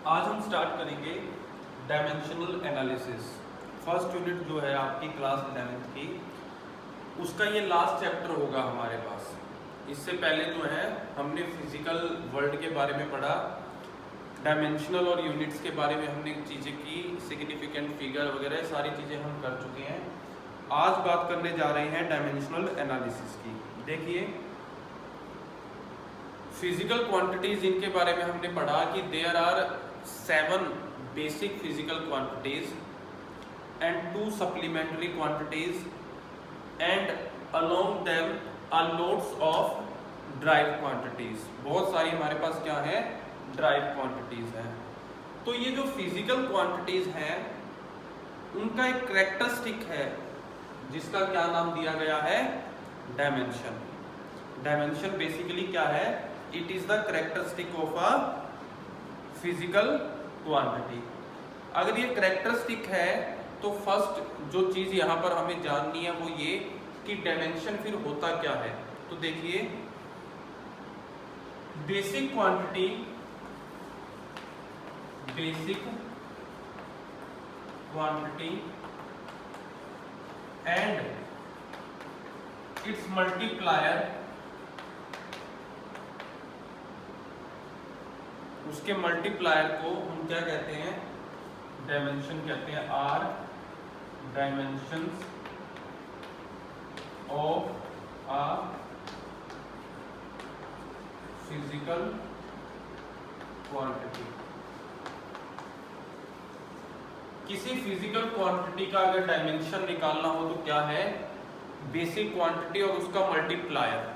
आज हम स्टार्ट करेंगे डायमेंशनल एनालिसिस। फर्स्ट यूनिट जो है आपकी क्लास 11th की, उसका ये लास्ट चैप्टर होगा हमारे पास। इससे पहले जो है हमने फिजिकल वर्ल्ड के बारे में पढ़ा, डायमेंशनल और यूनिट्स के बारे में हमने चीज़ें की, सिग्निफिकेंट फिगर वगैरह सारी चीज़ें हम कर चुके हैं। आज बात करने जा रहे हैं डायमेंशनल एनालिसिस की। देखिए, फिजिकल क्वांटिटीज इनके बारे में हमने पढ़ा कि there are 7 basic physical quantities and 2 supplementary quantities and along them are loads of derived quantities. बहुत सारी हमारे पास क्या है, ड्राइव क्वांटिटीज हैं। तो ये जो फिजिकल क्वांटिटीज हैं उनका एक कैरेक्टरिस्टिक है जिसका क्या नाम दिया गया है, डायमेंशन। डायमेंशन बेसिकली क्या है, it is the characteristic of a physical quantity. अगर ये कैरेक्टरिस्टिक है तो फर्स्ट जो चीज यहां पर हमें जाननी है वो ये कि डायमेंशन फिर होता क्या है। तो देखिए, basic quantity, and its multiplier, उसके मल्टीप्लायर को हम क्या कहते हैं, डायमेंशन कहते हैं। Are dimensions of a physical quantity. किसी फिजिकल क्वांटिटी का अगर डायमेंशन निकालना हो तो क्या है, बेसिक क्वांटिटी और उसका मल्टीप्लायर।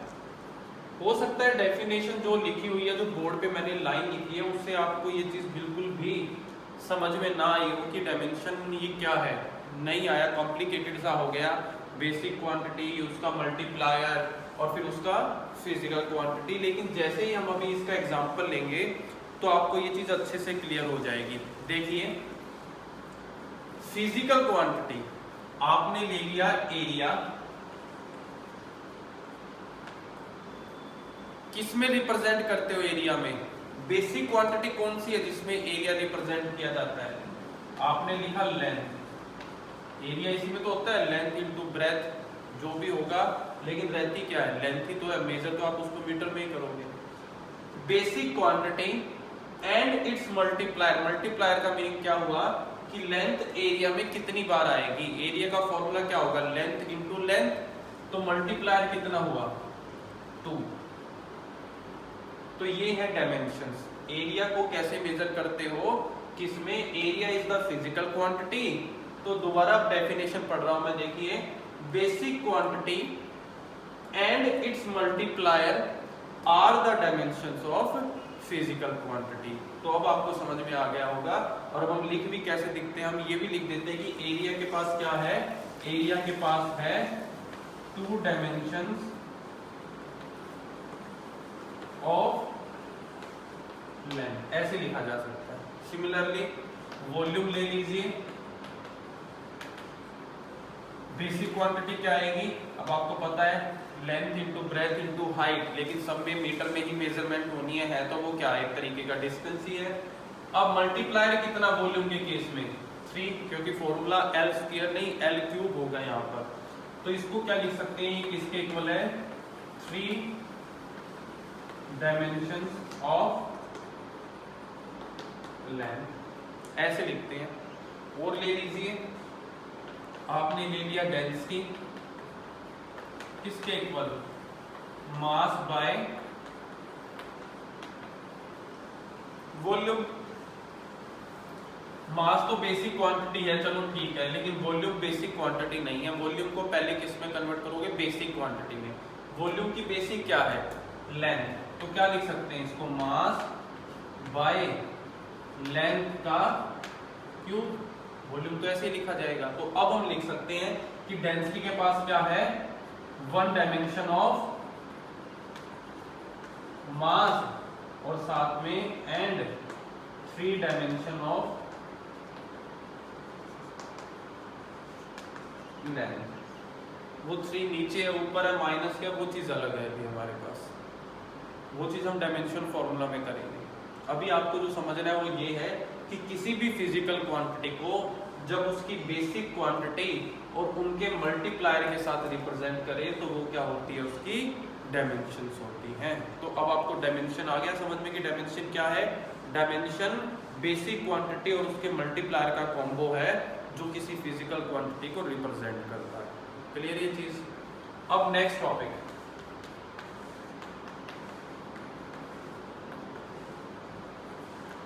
हो सकता है डेफिनेशन जो लिखी हुई है, जो बोर्ड पे मैंने लाइन लिखी है, उससे आपको ये चीज बिल्कुल भी समझ में ना आई हो कि डायमेंशन ये क्या है, नहीं आया, कॉम्प्लिकेटेड सा हो गया। बेसिक क्वांटिटी, उसका मल्टीप्लायर और फिर उसका फिजिकल क्वांटिटी। लेकिन जैसे ही हम अभी इसका एग्जांपल लेंगे तो आपको ये चीज अच्छे से क्लियर हो जाएगी। देखिए, फिजिकल क्वांटिटी आपने ले लिया एरिया, किसमें रिप्रेजेंट करते हो, एरिया में। बेसिक क्वांटिटी कौन सी है जिसमें एरिया रिप्रेजेंट किया जाता है, आपने लिखा लेंथ। एरिया इसी में तो होता है, लेंथ इनटू ब्रेथ जो भी होगा, लेकिन रहती क्या है, लेंथ ही तो है। मेजर तो आप उसको मीटर में ही करोगे। Basic quantity and its multiplier. Multiplier का मीनिंग क्या हुआ कि लेंथ एरिया में कितनी बार आएगी। एरिया का फॉर्मूला क्या होगा, लेंथ इनटू लेंथ, तो मल्टीप्लायर कितना हुआ, 2। तो ये है डायमेंशंस। एरिया को कैसे मेजर करते हो, किसमें, area is the physical quantity. तो दोबारा डेफिनेशन पढ़ रहा हूं मैं, देखिए, basic quantity and its multiplier are the dimensions of physical quantity. तो अब आपको समझ में आ गया होगा। और अब हम लिख भी कैसे दिखते हैं, हम ये भी लिख देते हैं कि एरिया के पास क्या है, एरिया के पास है 2 डायमेंशंस ऑफ लेंथ, ऐसे लिखा जा सकता है। सिमिलरली वॉल्यूम ले लीजिए, बेसिक क्वांटिटी क्या आएगी, अब आपको पता है, length into breadth into height, लेकिन सब में मीटर में ही मेजरमेंट होनी है तो वो क्या है, एक तरीके का डिस्टेंस ही है। अब मल्टीप्लायर कितना वॉल्यूम के केस में, 3, क्योंकि फॉर्मूला L स्क्वायर नहीं L क्यूब होगा यहाँ पर। तो इसको क्या लिख सकते हैं, किसके इक्वल है, 3 डायमेंशंस ऑफ लेंथ, ऐसे लिखते हैं। और ले लीजिए, आपने ले लिया डेंसिटी, किसके इक्वल, मास बाय वॉल्यूम। मास तो बेसिक क्वांटिटी है, चलो ठीक है, लेकिन वॉल्यूम बेसिक क्वांटिटी नहीं है। वॉल्यूम को पहले किस में कन्वर्ट करोगे, बेसिक क्वांटिटी में। वॉल्यूम की बेसिक क्या है, लेंथ। तो क्या लिख सकते हैं इसको, मास बाय लेंथ का क्यूब। वॉल्यूम तो ऐसे ही लिखा जाएगा। तो अब हम लिख सकते हैं कि डेंसिटी के पास क्या है, 1 डायमेंशन ऑफ मास और साथ में एंड 3 डायमेंशन ऑफ लेंथ। वो 3 नीचे है, ऊपर है, माइनस क्या, वो चीज अलग है अभी हमारे पास। वो चीज हम डायमेंशन फॉर्मूला में करेंगे। अभी आपको जो समझना है वो ये है कि किसी भी फिजिकल क्वांटिटी को जब उसकी बेसिक क्वांटिटी और उनके मल्टीप्लायर के साथ रिप्रेजेंट करें तो वो क्या होती है, उसकी डायमेंशंस होती हैं। तो अब आपको डायमेंशन आ गया समझ में कि डायमेंशन क्या है। डायमेंशन बेसिक क्वांटिटी और उसके मल्टीप्लायर का कॉम्बो है जो किसी फिजिकल क्वांटिटी को रिप्रेजेंट करता है। क्लियर ये चीज। अब नेक्स्ट टॉपिक,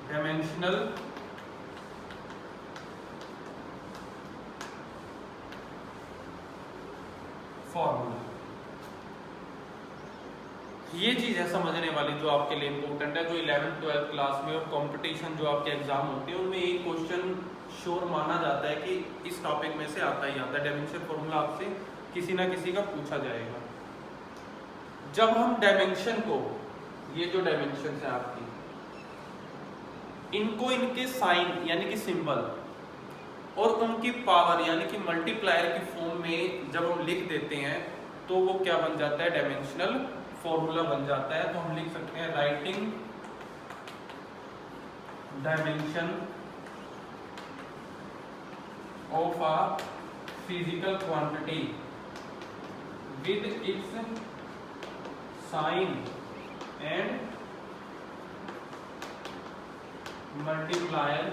डायमेंशनल फॉर्मूला। ये चीज है समझने वाली जो आपके लिए इंपॉर्टेंट है, जो 11th 12th क्लास में और कंपटीशन जो आपके एग्जाम होते हैं उनमें एक क्वेश्चन श्योर माना जाता है कि इस टॉपिक में से आता ही आता है। डायमेंशन फॉर्मूला आपसे किसी ना किसी का पूछा जाएगा। जब हम डायमेंशन को, ये जो डायमेंशन है आपकी, इनको इनके साइन यानी कि सिंबल और उनकी पावर यानी कि मल्टीप्लायर की फॉर्म में जब हम लिख देते हैं तो वो क्या बन जाता है, डायमेंशनल फॉर्मूला बन जाता है। तो हम लिख सकते हैं writing dimension of a physical quantity with its sign and multiplier,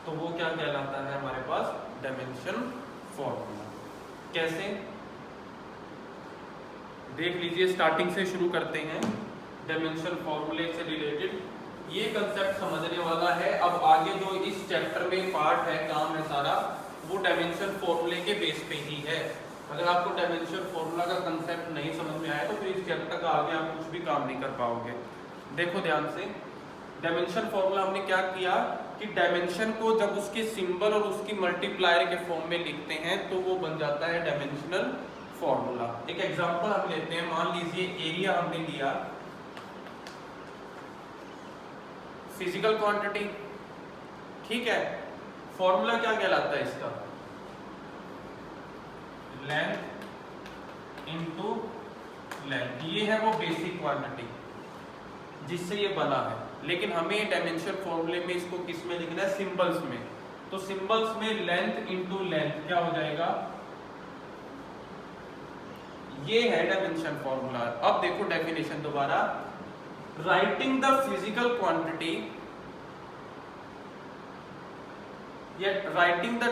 तो वो क्या कहलाता है हमारे पास, डायमेंशन फॉर्मूला। कैसे, देख लीजिए, स्टार्टिंग से शुरू करते हैं। डायमेंशन फॉर्मूले से रिलेटेड ये कंसेप्ट समझने वाला है। अब आगे जो इस चैप्टर में पार्ट है, काम है सारा, वो डायमेंशन फॉर्मूले के बेस पे ही है। अगर आपको डायमेंशन फॉर्मूला का कंसेप्ट नहीं समझ में आया तो फिर इस चैप्टर का आगे आप कुछ भी काम नहीं कर पाओगे। देखो ध्यान से, डायमेंशन फॉर्मूला हमने क्या किया कि डायमेंशन को जब उसके सिंबल और उसकी मल्टीप्लायर के फॉर्म में लिखते हैं तो वो बन जाता है डायमेंशनल फॉर्मूला। एक एग्जांपल हम लेते हैं, मान लीजिए एरिया हमने लिया, फिजिकल क्वांटिटी, ठीक है। फॉर्मूला क्या कहलाता है इसका, लेंथ इनटू लेंथ। ये है वो बेसिक क्वांटिटी जिससे ये बना है, लेकिन हमें डायमेंशन फॉर्मूले में इसको किस में लिखना है, सिंबल्स में। तो सिंबल्स में लेंथ इनटू लेंथ क्या हो जाएगा, ये है डायमेंशन फॉर्मूला। अब देखो डेफिनेशन दोबारा, राइटिंग द फिजिकल क्वांटिटी या writing the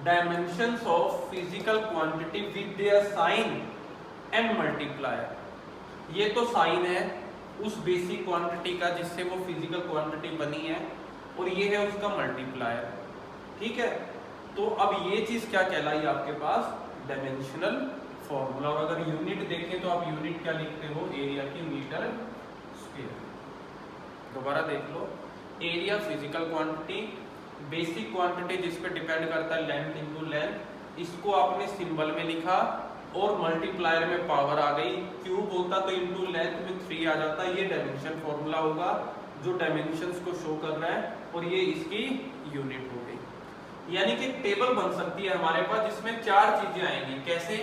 dimensions of physical quantity with their sign and multiplier. ये तो साइन है उस बेसिक क्वांटिटी का जिससे वो फिजिकल क्वांटिटी बनी है, और ये है उसका मल्टीप्लायर, ठीक है। तो अब ये चीज क्या कहलाई आपके पास, डायमेंशनल फॉर्मूला। और अगर यूनिट देखें तो आप यूनिट क्या लिखते हो, एरिया की मीटर स्क्वायर। दोबारा देख लो, area physical quantity, basic quantity जिस पे डिपेंड करता है लेंथ इनटू लेंथ, इसको आपने सिंबल में लिखा और मल्टीप्लायर में पावर आ गई, क्यूब होता तो इनटू लेंथ में 3 आ जाता। ये डायमेंशन फॉर्मूला होगा जो डायमेंशंस को शो कर रहा है, और ये इसकी यूनिट हो गई। यानी कि टेबल बन सकती है हमारे पास जिसमें 4 चीजें आएंगी। कैसे,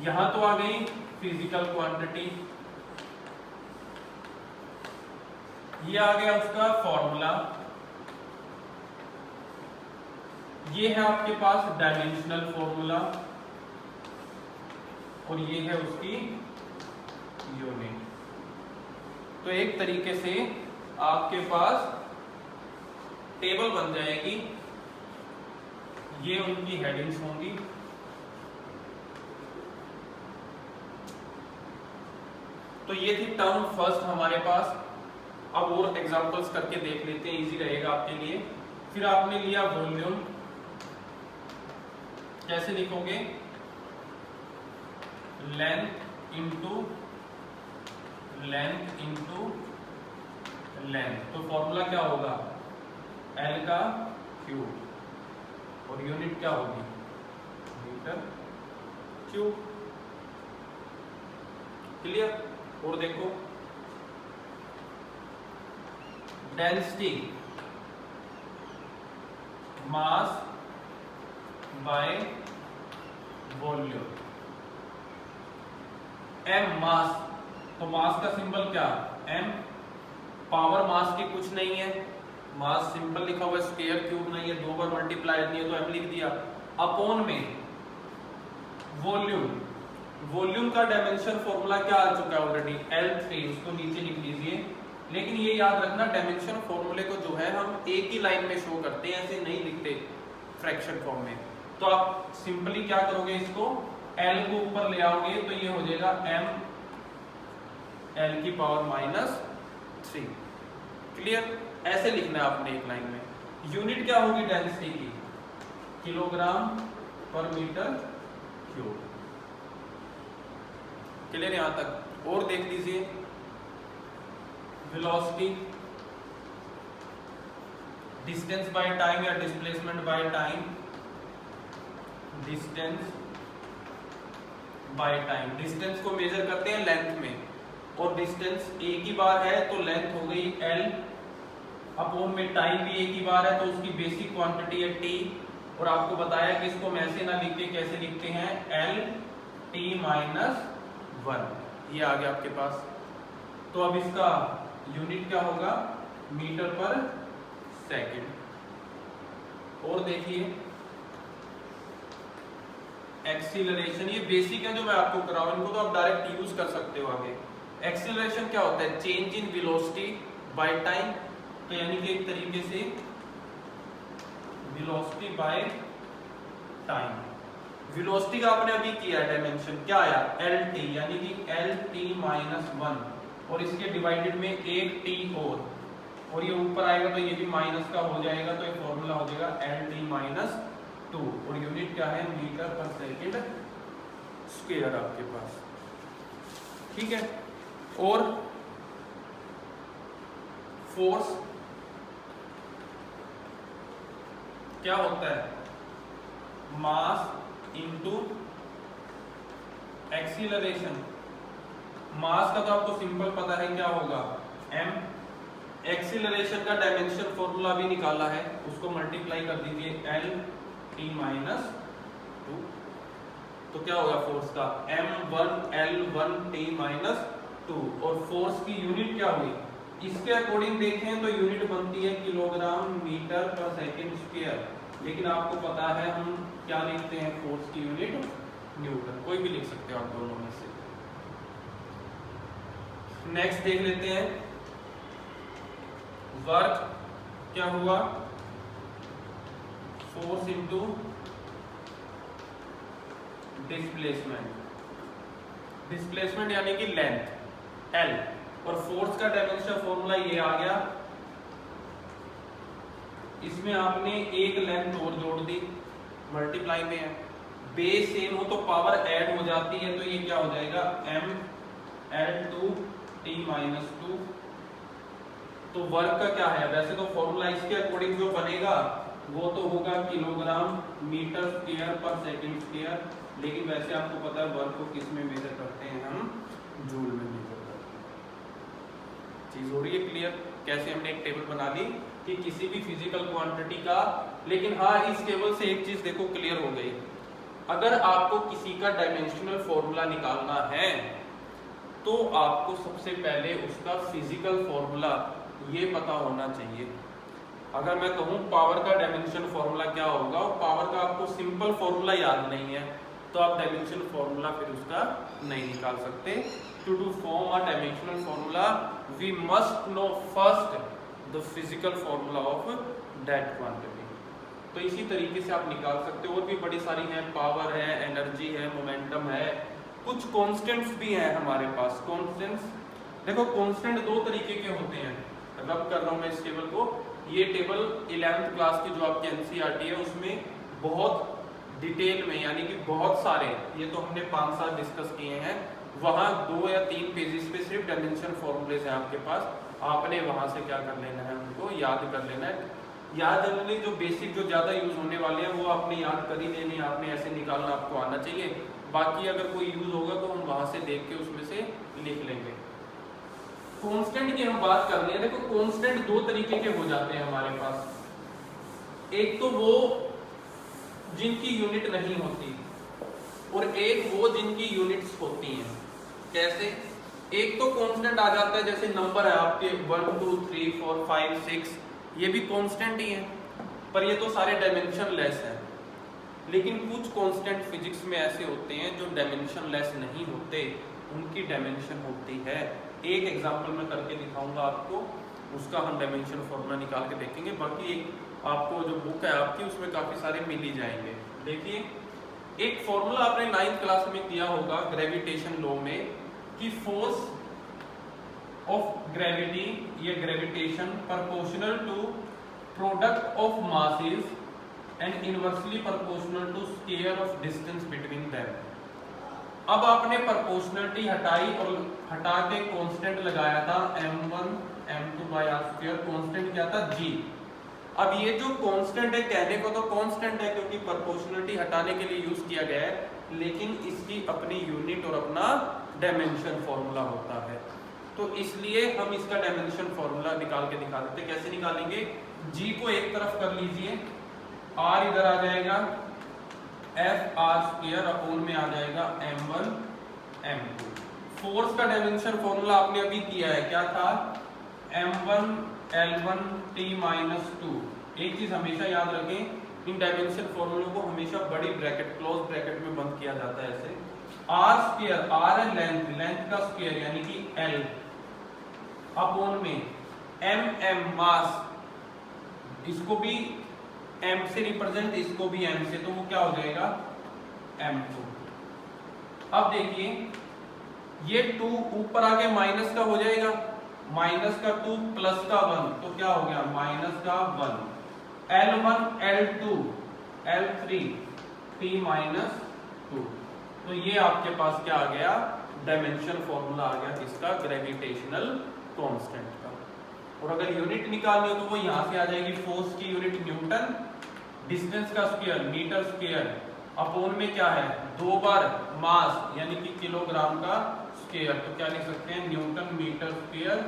यहां तो आ गई फिजिकल क्वांटिटी, ये आ गया उसका फॉर्मूला, ये है आपके पास डायमेंशनल फॉर्मूला, और ये है उसकी यूनिट। तो एक तरीके से आपके पास टेबल बन जाएगी, ये उनकी हेडिंग्स होंगी। तो ये थी टर्म फर्स्ट हमारे पास। अब और एग्जांपल्स करके देख लेते हैं, इजी रहेगा आपके लिए। फिर आपने लिया वॉल्यूम, कैसे लिखोगे, लेंथ इनटू लेंथ। तो फॉर्मूला क्या होगा, L का क्यूब, और यूनिट क्या होगी, मीटर क्यूब। क्लियर। और देखो, density mass by volume. m मास, तो मास का सिंबल क्या m, पावर मास की कुछ नहीं है, मास सिंपल लिखा हुआ है, स्क्वायर क्यूब नहीं है, 2 बार मल्टीप्लाई नहीं है तो m लिख दिया, अपॉन में वॉल्यूम, वॉल्यूम का डायमेंशन फॉर्मूला क्या आ चुका है ऑलरेडी L3, उसको नीचे लिख लीजिए। लेकिन ये याद रखना डायमेंशन फॉर्मूले को जो है हम एक ही लाइन में शो करते हैं, ऐसे नहीं लिखते फ्रैक्शन फॉर्म में। तो आप सिंपली क्या करोगे, इसको L को ऊपर ले आओगे तो ये हो जाएगा m L की पावर -3। क्लियर, ऐसे लिखना है आपने एक लाइन में। यूनिट क्या होगी डेंसिटी की, किलोग्राम पर मीटर क्यूब। क्लियर यहां तक। और देख लीजिए वेलोसिटी, डिस्टेंस बाय टाइम या displacement by time, distance by time, distance को मेजर करते हैं लेंथ में, और डिस्टेंस एक ही बार है तो लेंथ हो गई L, अपॉन में टाइम भी एक ही बार है तो उसकी बेसिक क्वांटिटी है T, और आपको बताया कि इसको हम ऐसे ना लिख के कैसे लिखते हैं L T - 1, ये आ गया आपके पास। तो अब इसका यूनिट क्या होगा, मीटर पर सेकंड। और देखिए एक्सीलरेशन, ये बेसिक है जो मैं आपको करा रहा हूं, इनको तो आप डायरेक्ट यूज कर सकते हो आगे। एक्सीलरेशन क्या होता है, change in velocity by time, तो यानी कि एक तरीके से वेलोसिटी बाय टाइम। वेलोसिटी का आपने अभी किया डायमेंशन, क्या आया LT, यानी कि LT - 1, और इसके डिवाइडेड में एक T और ये ऊपर आएगा तो ये भी माइनस का हो जाएगा, तो ये फॉर्मूला हो जाएगा LT - 2, और यूनिट क्या है, मीटर पर सेकंड स्क्वायर आपके पास। ठीक है, और फोर्स क्या होता है, मास इनटू एक्सीलरेशन। मास का तो आपको सिंपल पता है क्या होगा m, एक्सीलरेशन का डायमेंशन फॉर्मूला भी निकाला है, उसको मल्टीप्लाई कर दीजिए LT - 2, तो क्या होगा फोर्स का m1 L1 T - 2, और फोर्स की यूनिट क्या हुई, इसके अकॉर्डिंग देखें तो यूनिट बनती है किलोग्राम मीटर पर सेकंड स्क्वायर, लेकिन आपको पता है हम क्या लिखते हैं फोर्स की यूनिट न्यूटन, कोई भी लिख सकते हो आप दोनों में से। नेक्स्ट देख लेते हैं वर्क क्या हुआ, फोर्स इनटू डिस्प्लेसमेंट, डिस्प्लेसमेंट यानी कि लेंथ L, और फोर्स का डायमेंशन फॉर्मूला ये आ गया, इसमें आपने एक लेंथ और जोड़ दी, मल्टीप्लाई में है, बेस सेम हो तो पावर ऐड हो जाती है, तो ये क्या हो जाएगा m L2 T - 2। तो वर्क का क्या है, वैसे तो फॉर्मूला इसके अकॉर्डिंग जो बनेगा वो तो होगा किलोग्राम मीटर स्क्वायर पर सेकंड स्क्वायर, लेकिन वैसे आपको पता है वर्क को किस में मेजर करते हैं, हम जूल में मेजर करते हैं। चीज हो रही है क्लियर, कैसे हमने एक टेबल बना ली कि किसी भी फिजिकल क्वांटिटी का। लेकिन हाँ, इस टेबल से एक चीज देखो क्लियर हो गई, अगर आपको किसी का डायमेंशनल फॉर्मूला निकालना है तो आपको सबसे पहले उसका फिजिकल फॉर्मूला ये पता होना चाहिए। अगर मैं कहूँ पावर का डायमेंशन फॉर्मूला क्या होगा, पावर का आपको सिंपल फॉर्मूला याद नहीं है तो आप डायमेंशन फॉर्मूला फिर उसका नहीं निकाल सकते। To do form a dimensional formula we must know first the physical formula of that quantity. तो इसी तरीके से आप निकाल सकते हो। और भी बड़ी सारी हैं, पावर है, एनर्जी है, मोमेंटम है, कुछ कॉन्स्टेंट्स भी हैं हमारे पास। कॉन्स्टेंट्स देखो, कॉन्स्टेंट दो तरीके के होते हैं, रब कर रहा हूँ मैं इस टेबल को। ये टेबल 11th क्लास की जो आपकी एनसीईआरटी है उसमें बहुत डिटेल में, यानी कि बहुत सारे, ये तो हमने 5 साल डिस्कस किए हैं, वहाँ 2 या 3 पेजेस पे सिर्फ डायमेंशन फॉर्मूलेज हैं आपके पास। आपने वहाँ से क्या कर लेना है, उनको याद कर लेना है। याद जनरली जो बेसिक जो ज़्यादा यूज होने वाले हैं वो आपने याद कर ही लेने, आपने ऐसे निकालना आपको आना चाहिए। बाकी अगर कोई यूज होगा तो हम वहाँ से देख के उसमें से लिख लेंगे। कांस्टेंट की हम बात कर रहे हैं। देखो कांस्टेंट दो तरीके के हो जाते हैं हमारे पास, एक तो वो जिनकी यूनिट नहीं होती और एक वो जिनकी यूनिट्स होती हैं। कैसे? एक तो कांस्टेंट आ जाता है, जैसे नंबर है आपके 1 2 3 4 5 6, ये भी कांस्टेंट ही है, पर ये तो सारे डायमेंशन लेस है। लेकिन कुछ कांस्टेंट फिजिक्स में ऐसे होते हैं जो डायमेंशन लेस नहीं होते, उनकी डायमेंशन होती है। एक एग्जांपल मैं करके दिखाऊंगा आपको, उसका हम डायमेंशन फॉर्मूला निकाल के देखेंगे। बाकी एक आपको जो बुक है आपकी उसमें काफी सारे मिल ही जाएंगे। देखिए, एक फॉर्मूला आपने 9th क्लास में दिया होगा ग्रेविटेशन लॉ में, कि फोर्स ऑफ ग्रेविटी या gravitation proportional to product of masses and inversely proportional to square of distance between them. अब आपने प्रोपोर्शनलिटी हटाई और हटा के कांस्टेंट लगाया था m1 m2 bye r square, constant क्या था g। अब ये जो कांस्टेंट है, कहने को तो कांस्टेंट है क्योंकि प्रोपोर्शनलिटी हटाने के लिए यूज किया गया है, लेकिन इसकी अपनी यूनिट और अपना डायमेंशन फॉर्मूला होता है। तो इसलिए हम इसका डायमेंशन फॉर्मूला निकाल के दिखा देते हैं। कैसे निकालेंगे? g को एक तरफ कर लीजिए, r इधर आ जाएगा, f r स्क्वायर अपॉन में आ जाएगा m1 m2। फोर्स का डायमेंशन फॉर्मूला आपने अभी किया है, क्या था? m1 l1 t minus 2। एक चीज हमेशा याद रखें, इन डायमेंशन फॉर्मूलों को हमेशा बड़ी ब्रैकेट, क्लोज ब्रैकेट में बंद किया जाता है ऐसे। r स्क्वायर, r है लेंथ, लेंथ का स्क्वायर यानी कि l, अपॉन में mm मास, इसको भी m से रिप्रेजेंट, इसको भी m से, तो वो क्या हो जाएगा? m2। अब देखिए, ये 2 ऊपर आके माइनस का हो जाएगा, माइनस का 2 प्लस का 1, तो क्या हो गया? माइनस का 1। L1 L2 L3 t minus 2। तो ये आपके पास क्या आ गया? डायमेंशन फॉर्मूला आ गया किसका? ग्रेविटेशनल कांस्टेंट का। और अगर यूनिट निकालनी हो तो वो यहां से आ जाएगी, फोर्स की यूनिट न्यूटन, डिस्टेंस का स्क्वायर मीटर स्क्वायर, अपॉन में क्या है? 2 बार मास यानी कि किलोग्राम का स्क्वायर, तो क्या लिख सकते हैं? न्यूटन मीटर स्क्वायर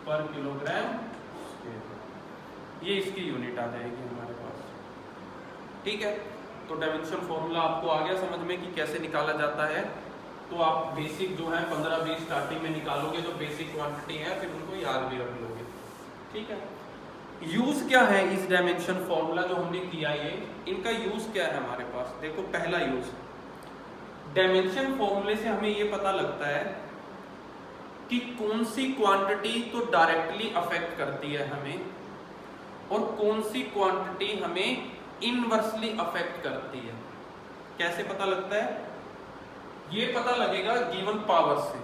पर किलोग्राम स्क्वायर। ये इसकी यूनिट आ जाएगी हमारे पास। ठीक है, तो डायमेंशन फॉर्मूला आपको आ गया समझ में कि कैसे निकाला जाता है। तो आप बेसिक जो है 15-20 स्टार्टिंग में निकालोगे, जो बेसिक क्वांटिटी है, फिर उनको याद भी रख लोगे। ठीक है, यूज क्या है इस डायमेंशन फॉर्मूला जो हमने किया, ये इनका यूज क्या है हमारे पास? देखो, पहला यूज, डायमेंशन फॉर्मूले से हमें ये पता लगता है कि कौन सी क्वांटिटी तो डायरेक्टली अफेक्ट करती है हमें, और कौन सी क्वांटिटी हमें इनवर्सली अफेक्ट करती है। कैसे पता लगता है? ये पता लगेगा गिवन पावर से,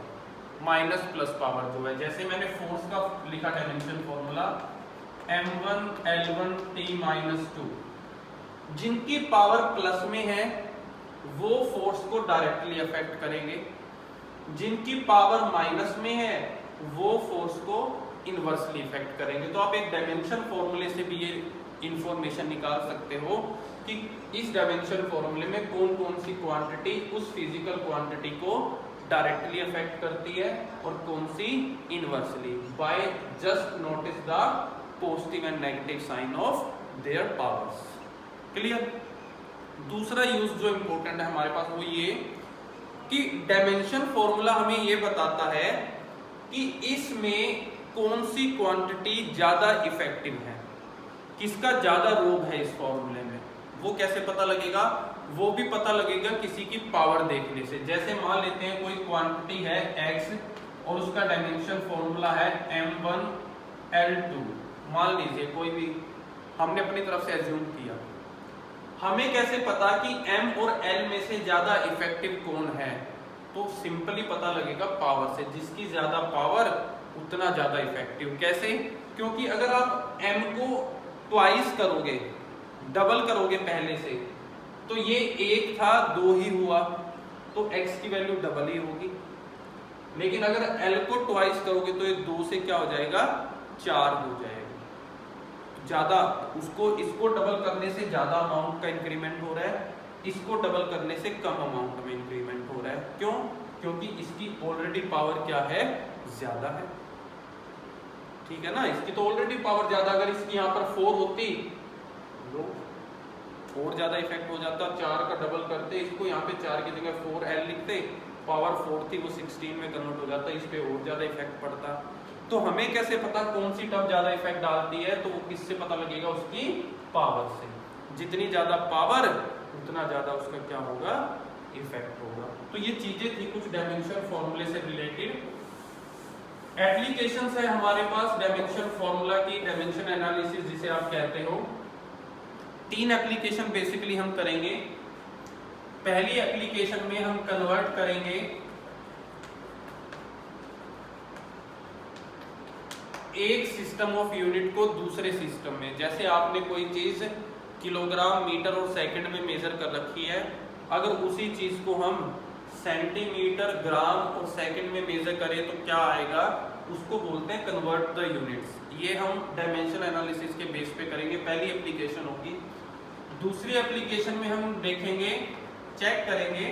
माइनस प्लस पावर जो है। जैसे मैंने फोर्स का लिखा dimension formula m1 l1 t minus 2, जिनकी पावर प्लस में है वो फोर्स को डायरेक्टली अफेक्ट करेंगे, जिनकी पावर माइनस में है वो फोर्स को इनवर्सली इफेक्ट करेंगे। तो आप एक डायमेंशन फॉर्मूले से भी ये इंफॉर्मेशन निकाल सकते हो कि इस डायमेंशन फॉर्मूले में कौन कौन सी क्वांटिटी उस फिजिकल क्वांटिटी को डायरेक्टली अफेक्ट करती है और कौन सी inversely, by just notice the positive and negative sign of their powers. Clear? दूसरा यूज जो इंपॉर्टेंट है हमारे पास वो ये कि डायमेंशन फॉर्मूला हमें ये बताता है कि इसमें कौन सी क्वांटिटी ज्यादा इफेक्टिव है, किसका ज्यादा रोल है इस फॉर्मूले में। वो कैसे पता लगेगा? वो भी पता लगेगा किसी की पावर देखने से। जैसे मान लेते हैं कोई क्वांटिटी है x और उसका डायमेंशन फॉर्मूला है m1 l2, मान लीजिए कोई भी, हमने अपनी तरफ से एज्यूम किया। हमें कैसे पता कि m और l में से ज्यादा इफेक्टिव कौन है? तो सिंपली पता लगेगा पावर से, जिसकी ज्यादा पावर उतना ज्यादा इफेक्टिव। कैसे? क्योंकि अगर आप m को ट्वाइस करोगे, डबल करोगे पहले से, तो ये 1 था 2 ही हुआ, तो x की वैल्यू डबल ही होगी। लेकिन अगर l को ट्वाइस करोगे तो ये 2 से क्या हो जाएगा? 4 हो जाएगा। ज्यादा उसको, इसको डबल करने से ज्यादा अमाउंट का इंक्रीमेंट हो रहा है, इसको डबल करने से कम अमाउंट में इंक्रीमेंट हो रहा है। क्यों? क्योंकि इसकी ऑलरेडी पावर क्या है? ज्यादा है। ठीक है ना, इसकी तो ऑलरेडी पावर ज्यादा, अगर इसकी यहाँ पर 4 होती तो और ज्यादा इफेक्ट हो जाता। 4 का डबल करते, इसको यहाँ पे 4 की जगह 4l लिखते पावर 4 थी वो 16 में कन्वर्ट हो जाता, इस पे और ज़्यादा इफेक्ट पड़ता। तो हमें कैसे पता कौन सी टर्म ज़्यादा इफेक्ट डालती है, तो किससे पता लगेगा, उसकी पावर से। जितनी ज़्यादा पावर उतना ज़्यादा उसका क्या होगा, इफेक्ट होगा। तो ये चीज़ें थी कुछ डायमेंशन फॉर्मूले से रिलेटेड। एप्लीकेशंस है हमारे पास डायमेंशन फॉर्मूला की, डायमेंशन एनालिसिस जिसे आप कहते हो। 3 एप्लीकेशन बेसिकली हम करेंगे। पहली एप्लीकेशन में हम कन्वर्ट करेंगे एक सिस्टम ऑफ यूनिट को दूसरे सिस्टम में। जैसे आपने कोई चीज किलोग्राम, मीटर और सेकंड में मेजर कर रखी है, अगर उसी चीज को हम सेंटीमीटर, ग्राम और सेकंड में मेजर करें तो क्या आएगा, उसको बोलते हैं कन्वर्ट द यूनिट्स। ये हम डायमेंशन एनालिसिस के बेस पे करेंगे, पहली एप्लीकेशन होगी। दूसरी एप्लीकेशन में हम देखेंगे, चेक करेंगे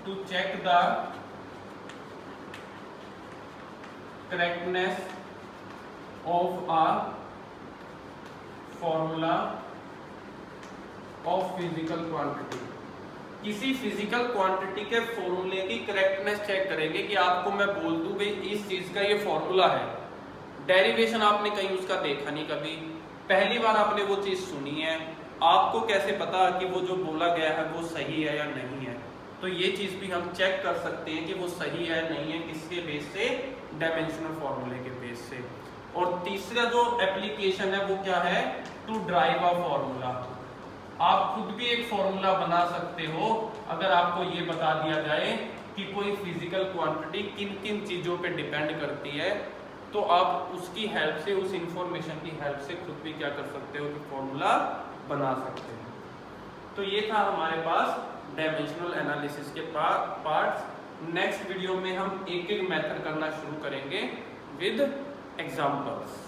to check the correctness of a formula of physical quantity. किसी फिजिकल क्वांटिटी के फॉर्मूले की करेक्टनेस चेक करेंगे कि आपको मैं बोल दूं भाई इस चीज का ये फॉर्मूला है, डेरिवेशन आपने कहीं उसका देखा नहीं, कभी पहली बार आपने वो चीज सुनी है, आपको कैसे पता कि वो जो बोला गया है वो सही है या नहीं है। तो ये चीज भी हम चेक कर सकते हैं कि वो सही है नहीं है, किसके बेस से, डायमेंशनल फॉर्मूले के बेस से। और तीसरा जो एप्लीकेशन है वो क्या है, टू ड्राइव अ फॉर्मूला। आप खुद भी एक फॉर्मूला बना सकते हो अगर आपको ये बता दिया जाए कि कोई फिजिकल क्वांटिटी किन किन चीजों पे डिपेंड करती है, तो आप उसकी हेल्प से, उस इंफॉर्मेशन की हेल्प से खुद भी क्या कर सकते हो कि फॉर्मूला बना सकते हो। तो ये था हमारे पास डायमेंशनल एनालिसिस के पार्ट्स। नेक्स्ट वीडियो में हम एक एक मेथड करना शुरू करेंगे विद एग्जांपल्स।